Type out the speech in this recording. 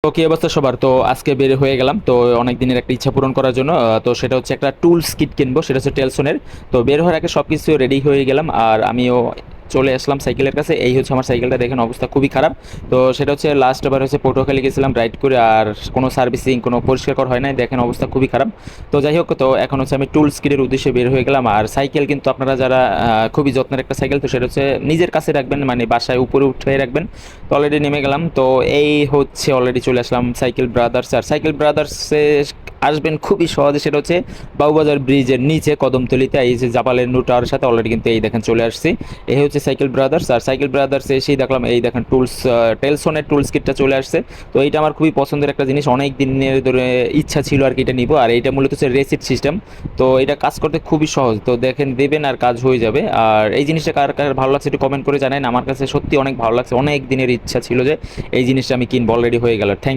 তো কি অবস্থা সবার? তো আজকে বের হয়ে গেলাম তো অনেক দিনের একটা ইচ্ছা পূরণ করার জন্য। তো সেটা হচ্ছে একটা টুলস কিট কিনবো, সেটা হচ্ছে টেলসনের। তো বের হওয়ার আগে সব কিছু রেডি হয়ে গেলাম আর আমিও চলে আসলাম সাইকেলের কাছে। এই হচ্ছে আমার সাইকেলটা, দেখেন অবস্থা খুবই খারাপ। তো সেটা হচ্ছে লাস্ট আবার হচ্ছে পটুয়াখালী গেছিলাম রাইড করে, আর কোনো সার্ভিসিং কোনো পরিষ্কার করা হয় নাই, দেখেন অবস্থা খুবই খারাপ। তো যাই হোক, তো এখন হচ্ছে আমি টুলস কিটের উদ্দেশ্যে বের হয়ে গেলাম। আর সাইকেল কিন্তু আপনারা যারা খুবই যত্নের একটা সাইকেল, তো সেটা হচ্ছে নিজের কাছে রাখবেন, মানে বাসায় উপরে উঠে রাখবেন। তো অলরেডি নেমে গেলাম, তো এই হচ্ছে অলরেডি চলে আসলাম সাইকেল ব্রাদার্স। আর সাইকেল ব্রাদার্সে আসবেন খুবই সহজে, সেটা হচ্ছে বাবুবাজার ব্রিজের নিচে কদমতলিতে, এই যে জাপালের টাওয়ার সাথে অলরেডি কিন্তু এই দেখেন চলে আসছি। এই হচ্ছে সাইকেল ব্রাদার্স। আর সাইকেল ব্রাদার্সে এসেই দেখলাম এই দেখেন টুলস, টেলসনের টুলস কিটটা চলে আসছে। তো এইটা আমার খুবই পছন্দের একটা জিনিস, অনেক দিনের ধরে ইচ্ছা ছিল আর কি এটা নিব। আর এইটা মূলত হচ্ছে রেসিট সিস্টেম। তো এটা কাজ করতে খুবই সহজ, তো দেখেন দেবেন আর কাজ হয়ে যাবে। আর এই জিনিসটা কার কার ভালো লাগছে একটু কমেন্ট করে জানান। আমার কাছে সত্যি অনেক ভালো লাগছে, অনেক দিনের ইচ্ছা ছিল যে এই জিনিসটা আমি কিনবো, অলরেডি হয়ে গেল। থ্যাংক